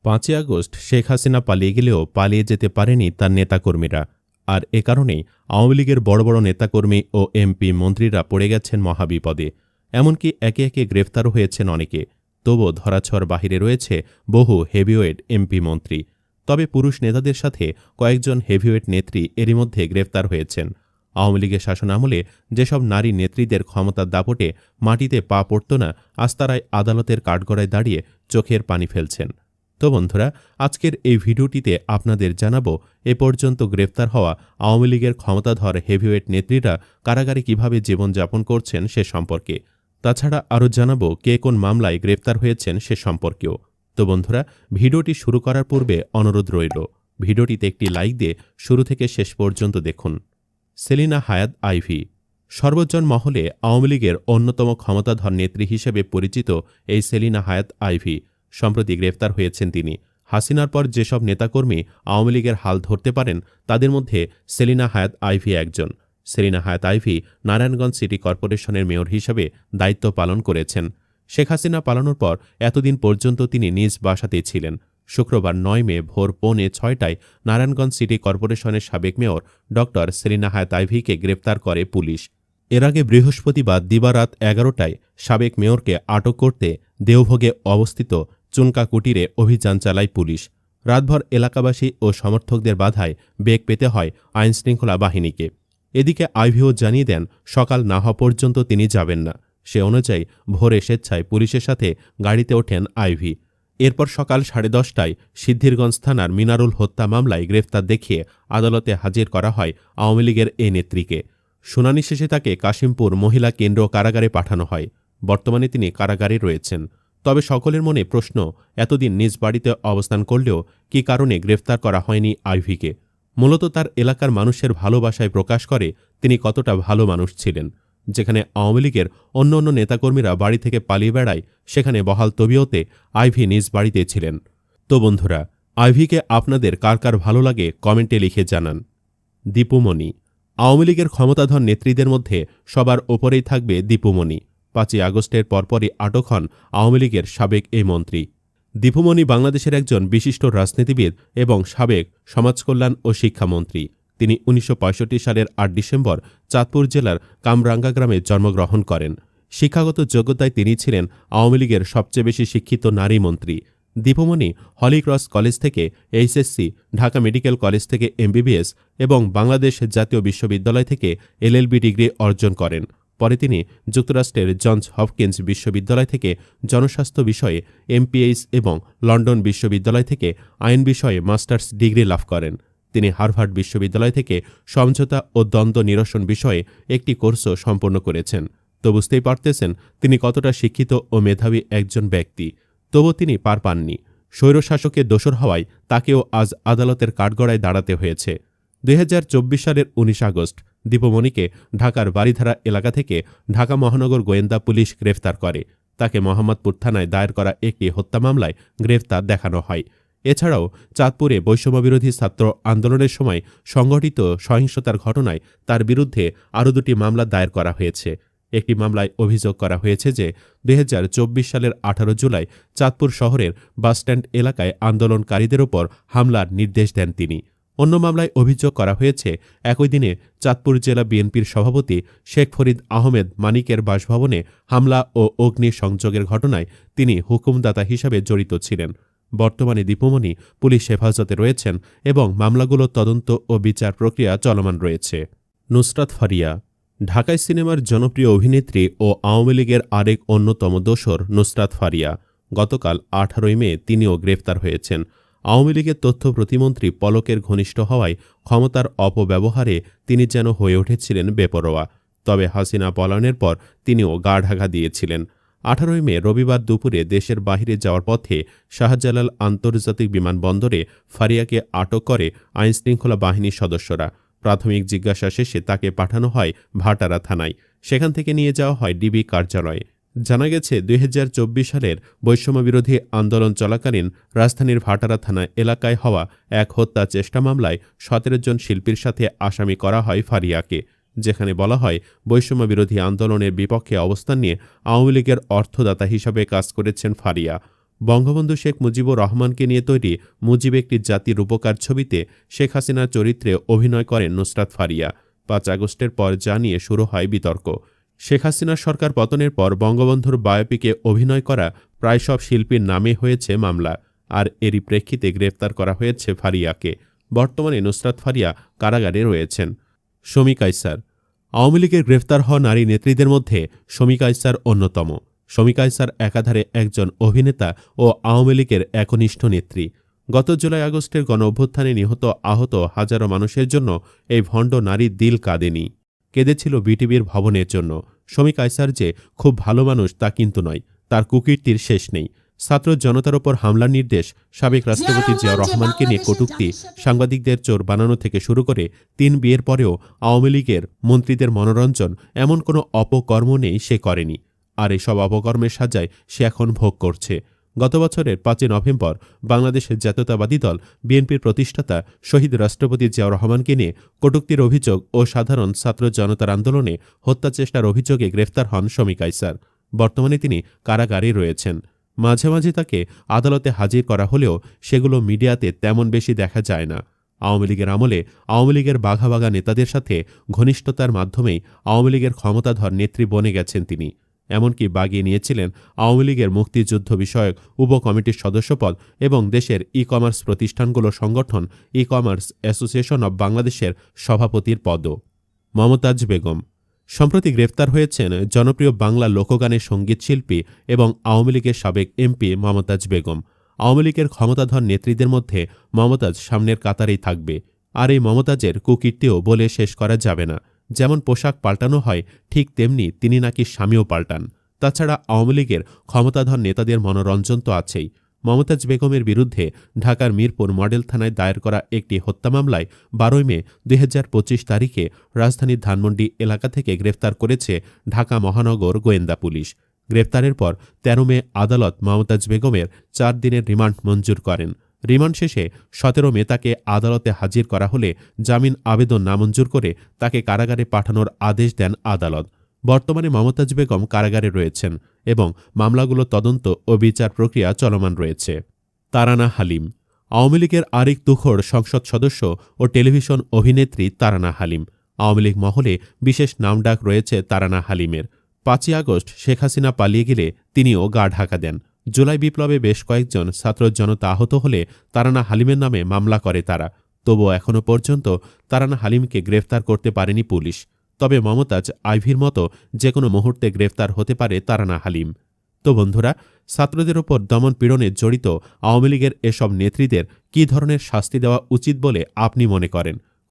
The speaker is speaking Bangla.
৫ই আগস্ট শেখ হাসিনা পালিয়ে গেলেও পালিয়ে যেতে পারেনি তার নেতাকর্মীরা। আর এ কারণেই আওয়ামী লীগের বড় বড় নেতাকর্মী ও এমপি মন্ত্রীরা পড়ে গেছেন মহাবিপদে। এমনকি একে একে গ্রেফতারও হয়েছেন অনেকে। তবুও ধরাছোঁয়ার বাহিরে রয়েছে বহু হেভিওয়েট এমপি মন্ত্রী। তবে পুরুষ নেতাদের সাথে কয়েকজন হেভিওয়েট নেত্রী এরই মধ্যে গ্রেফতার হয়েছেন। আওয়ামী লীগের শাসনামলে যেসব নারী নেত্রীদের ক্ষমতার দাপটে মাটিতে পা পড়ত না, আজ তারাই আদালতের কাঠগড়ায় দাঁড়িয়ে চোখের পানি ফেলছেন। তো বন্ধুরা, আজকের এই ভিডিওটিতে আপনাদের জানাবো এ পর্যন্ত গ্রেফতার হওয়া আওয়ামী লীগের ক্ষমতাধর হেভিওয়েট নেত্রীরা কারাগারে কিভাবে জীবনযাপন করছেন সে সম্পর্কে। তাছাড়া আরও জানাবো কে কোন মামলায় গ্রেফতার হয়েছেন সে সম্পর্কেও। তো বন্ধুরা, ভিডিওটি শুরু করার পূর্বে অনুরোধ রইল, ভিডিওটিতে একটি লাইক দিয়ে শুরু থেকে শেষ পর্যন্ত দেখুন। সেলিনা হায়াৎ আইভী সর্বজন মহলে আওয়ামী লীগের অন্যতম ক্ষমতাধর নেত্রী হিসেবে পরিচিত এই সেলিনা হায়াৎ আইভী সম্প্রতি গ্রেফতার হয়েছেন তিনি। হাসিনার পর যেসব নেতাকর্মী আওয়ামী লীগের হাল ধরতে পারেন তাদের মধ্যে সেলিনা হায়াৎ আইভী একজন। সেলিনা হায়াৎ আইভী নারায়ণগঞ্জ সিটি কর্পোরেশনের মেয়র হিসেবে দায়িত্ব পালন করেছেন। শেখ হাসিনা পালানোর পর এতদিন পর্যন্ত তিনি নিজ বাসাতেই ছিলেন। শুক্রবার ৯ মে ভোর 5:45টায় নারায়ণগঞ্জ সিটি কর্পোরেশনের সাবেক মেয়র ড সেলিনা হায়াৎ আইভীকে গ্রেপ্তার করে পুলিশ। এর আগে বৃহস্পতিবার দিবারাত 11টায় সাবেক মেয়রকে আটক করতে দেওভোগে অবস্থিত চুনকা কুটিরে অভিযান চালায় পুলিশ। রাতভর এলাকাবাসী ও সমর্থকদের বাধায় বেগ পেতে হয় আইনশৃঙ্খলা বাহিনীকে। এদিকে আইভীও জানিয়ে দেন সকাল না হওয়া পর্যন্ত তিনি যাবেন না। সে অনুযায়ী ভোরে স্বেচ্ছায় পুলিশের সাথে গাড়িতে ওঠেন আইভী। এরপর সকাল 10:30টায় সিদ্ধিরগঞ্জ থানার মিনারুল হত্যা মামলায় গ্রেফতার দেখিয়ে আদালতে হাজির করা হয় আওয়ামী লীগের এই নেত্রীকে। শুনানি শেষে তাকে কাশিমপুর মহিলা কেন্দ্র কারাগারে পাঠানো হয়। বর্তমানে তিনি কারাগারে রয়েছেন। তবে সকলের মনে প্রশ্ন, এতদিন নিজ বাড়িতে অবস্থান করলেও কী কারণে গ্রেফতার করা হয়নি আইভীকে? মূলত তার এলাকার মানুষের ভালোবাসায় প্রকাশ করে তিনি কতটা ভালো মানুষ ছিলেন। যেখানে আওয়ামী লীগের অন্য অন্য নেতাকর্মীরা বাড়ি থেকে পালিয়ে বেড়ায়, সেখানে বহাল তবিয়তে আইভী নিজ বাড়িতে ছিলেন। তো বন্ধুরা, আইভীকে আপনাদের কার কার ভালো লাগে কমেন্টে লিখে জানান। দীপুমণি আওয়ামী লীগের ক্ষমতাধর নেত্রীদের মধ্যে সবার ওপরেই থাকবে দীপুমণি। ৫ই আগস্টের পরপরই আটক হন আওয়ামী লীগের সাবেক এই মন্ত্রী। দীপুমণি বাংলাদেশের একজন বিশিষ্ট রাজনীতিবিদ এবং সাবেক সমাজকল্যাণ ও শিক্ষামন্ত্রী। তিনি ১৯৬৫ সালের ৮ ডিসেম্বর চাঁদপুর জেলার কামরাঙ্গা গ্রামে জন্মগ্রহণ করেন। শিক্ষাগত যোগ্যতায় তিনি ছিলেন আওয়ামী লীগের সবচেয়ে বেশি শিক্ষিত নারী মন্ত্রী। দীপুমণি হলিক্রস কলেজ থেকে এইচএসসি, ঢাকা মেডিকেল কলেজ থেকে এমবিবিএস এবং বাংলাদেশ জাতীয় বিশ্ববিদ্যালয় থেকে এলএলবি ডিগ্রি অর্জন করেন। পরে তিনি যুক্তরাষ্ট্রের জনস হপকিন্স বিশ্ববিদ্যালয় থেকে জনস্বাস্থ্য বিষয়ে এমপিএইচ এবং লন্ডন বিশ্ববিদ্যালয় থেকে আইন বিষয়ে মাস্টার্স ডিগ্রি লাভ করেন। তিনি হার্ভার্ড বিশ্ববিদ্যালয় থেকে সমঝোতা ও দ্বন্দ্ব নিরসন বিষয়ে একটি কোর্সও সম্পন্ন করেছেন। তো বুঝতেই পারতেছেন তিনি কতটা শিক্ষিত ও মেধাবী একজন ব্যক্তি। তবু তিনি পার পাননি। স্বৈরশাসকের দোসর হওয়ায় তাকেও আজ আদালতের কাঠগড়ায় দাঁড়াতে হয়েছে। ২০২৪ সালের ১৯ আগস্ট দীপুমণিকে ঢাকার বারিধারা এলাকা থেকে ঢাকা মহানগর গোয়েন্দা পুলিশ গ্রেফতার করে। তাকে মোহাম্মদপুর থানায় দায়ের করা একটি হত্যা মামলায় গ্রেফতার দেখানো হয়। এছাড়াও চাঁদপুরে বৈষম্যবিরোধী ছাত্র আন্দোলনের সময় সংঘটিত সহিংসতার ঘটনায় তার বিরুদ্ধে আরও ২টি মামলা দায়ের করা হয়েছে। একটি মামলায় অভিযোগ করা হয়েছে যে ২০২৪ সালের ১৮ জুলাই চাঁদপুর শহরের বাসস্ট্যান্ড এলাকায় আন্দোলনকারীদের ওপর হামলার নির্দেশ দেন তিনি। অন্য মামলায় অভিযোগ করা হয়েছে একই দিনে চাঁদপুর জেলা বিএনপির সভাপতি শেখ ফরিদ আহমেদ মানিকের বাসভবনে হামলা ও অগ্নি সংযোগের ঘটনায় তিনি হুকুমদাতা হিসাবে জড়িত ছিলেন। বর্তমানে দীপুমণি পুলিশ হেফাজতে রয়েছেন এবং মামলাগুলোর তদন্ত ও বিচার প্রক্রিয়া চলমান রয়েছে। নুসরাত ফারিয়া ঢাকায় সিনেমার জনপ্রিয় অভিনেত্রী ও আওয়ামী লীগের আরেক অন্যতম দোসর নুসরাত ফারিয়া। গতকাল ১৮ মে তিনিও গ্রেফতার হয়েছেন। আওয়ামী লীগের তথ্য প্রতিমন্ত্রী পলকের ঘনিষ্ঠ হওয়ায় ক্ষমতার অপব্যবহারে তিনি যেন হয়ে উঠেছিলেন বেপরোয়া। তবে হাসিনা পলায়নের পর তিনিও গা ঢাকা দিয়েছিলেন। ১৮ মে রবিবার দুপুরে দেশের বাহিরে যাওয়ার পথে শাহজালাল আন্তর্জাতিক বিমানবন্দরে ফারিয়াকে আটক করে আইনশৃঙ্খলা বাহিনীর সদস্যরা। প্রাথমিক জিজ্ঞাসা শেষে তাকে পাঠানো হয় ভাটারা থানায়। সেখান থেকে নিয়ে যাওয়া হয় ডিবি কার্যালয়ে। জানা গেছে ২০২৪ সালের বৈষম্যবিরোধী আন্দোলন চলাকালীন রাজধানীর ভাটারা থানা এলাকায় হওয়া এক হত্যা চেষ্টা মামলায় ১৭ জন শিল্পীর সাথে আসামি করা হয় ফারিয়াকে। যেখানে বলা হয় বৈষম্যবিরোধী আন্দোলনের বিপক্ষে অবস্থান নিয়ে আওয়ামী লীগের অর্থদাতা হিসাবে কাজ করেছেন ফারিয়া। বঙ্গবন্ধু শেখ মুজিবুর রহমানকে নিয়ে তৈরি মুজিব একটি জাতির উপকার ছবিতে শেখ হাসিনার চরিত্রে অভিনয় করেন নুসরাত ফারিয়া। ৫ আগস্টের পর যা নিয়ে শুরু হয় বিতর্ক। শেখ হাসিনার সরকার পতনের পর বঙ্গবন্ধুর বায়োপিকে অভিনয় করা প্রায় সব শিল্পীর নামে হয়েছে মামলা, আর এরই প্রেক্ষিতে গ্রেফতার করা হয়েছে ফারিয়াকে। বর্তমানে নুসরাত ফারিয়া কারাগারে রয়েছেন। শমী কায়সার। আওয়ামী লীগের গ্রেফতার হওয়া নারী নেত্রীদের মধ্যে শমী কায়সার অন্যতম। শমী কায়সার একাধারে একজন অভিনেতা ও আওয়ামী লীগের একনিষ্ঠ নেত্রী। গত জুলাই আগস্টের গণঅভ্যুত্থানে নিহত আহত হাজারো মানুষের জন্য এই ভণ্ড নারীর দিল কাঁদেনি, কেঁদেছিল বিটিভির ভবনের জন্য। শমী কায়সার যে খুব ভালো মানুষ তা কিন্তু নয়, তার কুকীর্তির শেষ নেই। ছাত্র জনতার ওপর হামলার নির্দেশ, সাবেক রাষ্ট্রপতি জিয়াউর রহমানকে নিয়ে কটূক্তি, সাংবাদিকদের চোর বানানো থেকে শুরু করে ৩ বিয়ের পরেও আওয়ামী লীগের মন্ত্রীদের মনোরঞ্জন, এমন কোনো অপকর্ম নেই সে করেনি। আর এসব অপকর্মের সাজায় সে এখন ভোগ করছে। গত বছরের ৫ই নভেম্বর বাংলাদেশের জাতীয়তাবাদী দল বিএনপির প্রতিষ্ঠাতা শহীদ রাষ্ট্রপতি জিয়াউর রহমানকে নিয়ে কটূক্তির অভিযোগ ও সাধারণ ছাত্র জনতার আন্দোলনে হত্যাচেষ্টার অভিযোগে গ্রেফতার হন শমী কায়সার। বর্তমানে তিনি কারাগারে রয়েছেন। মাঝে মাঝে তাকে আদালতে হাজির করা হলেও সেগুলো মিডিয়াতে তেমন বেশি দেখা যায় না। আওয়ামী লীগের আমলে আওয়ামী লীগের বাঘা বাঘা নেতাদের সাথে ঘনিষ্ঠতার মাধ্যমেই আওয়ামী লীগের ক্ষমতাধর নেত্রী বনে গেছেন তিনি। এমনকি বাগিয়ে নিয়েছিলেন আওয়ামী লীগের মুক্তিযুদ্ধ বিষয়ক উপকমিটির সদস্যপদ এবং দেশের ই-কমার্স প্রতিষ্ঠানগুলোর সংগঠন ই-কমার্স অ্যাসোসিয়েশন অব বাংলাদেশের সভাপতির পদও। মমতাজ বেগম। সম্প্রতি গ্রেফতার হয়েছেন জনপ্রিয় বাংলা লোকগানের সঙ্গীতশিল্পী এবং আওয়ামী লীগের সাবেক এমপি মমতাজ বেগম। আওয়ামী লীগের ক্ষমতাধর নেত্রীদের মধ্যে মমতাজ সামনের কাতারেই থাকবে। আর এই মমতাজের কুকীর্তিও বলে শেষ করা যাবে না। যেমন পোশাক পাল্টানো হয়, ঠিক তেমনি তিনি নাকি স্বামীও পাল্টান। তাছাড়া আওয়ামী লীগের ক্ষমতাধর নেতাদের মনোরঞ্জন তো আছেই। মমতাজ বেগমের বিরুদ্ধে ঢাকার মিরপুর মডেল থানায় দায়ের করা একটি হত্যা মামলায় ১২ মে ২০২৫ তারিখে রাজধানীর ধানমন্ডি এলাকা থেকে গ্রেফতার করেছে ঢাকা মহানগর গোয়েন্দা পুলিশ। গ্রেফতারের পর ১৩ মে আদালত মমতাজ বেগমের ৪ দিনের রিমান্ড মঞ্জুর করেন। রিমান্ড শেষে ১৭ মে তাকে আদালতে হাজির করা হলে জামিন আবেদন নামঞ্জুর করে তাকে কারাগারে পাঠানোর আদেশ দেন আদালত। বর্তমানে মমতাজ বেগম কারাগারে রয়েছেন এবং মামলাগুলো তদন্ত ও বিচার প্রক্রিয়া চলমান রয়েছে। তারানা হালিম। আওয়ামী লীগের আরেক তুখোড় সংসদ সদস্য ও টেলিভিশন অভিনেত্রী তারানা হালিম। আওয়ামী লীগ মহলে বিশেষ নামডাক রয়েছে তারানা হালিমের। ৫ই আগস্ট শেখ হাসিনা পালিয়ে গেলে তিনিও গা ঢাকা দেন। জুলাই বিপ্লবে বেশ কয়েকজন ছাত্র জনতা আহত হলে তারানা হালিমের নামে মামলা করে তারা। তবুও এখনও পর্যন্ত তারানা হালিমকে গ্রেফতার করতে পারেনি পুলিশ। তবে মমতাজ আইভির মতো যে কোনো মুহূর্তে গ্রেফতার হতে পারে তারানা হালিম। তো বন্ধুরা, ছাত্রদের ওপর দমন পীড়নে জড়িত আওয়ামী লীগের এসব নেত্রীদের কী ধরনের শাস্তি দেওয়া উচিত বলে আপনি মনে করেন?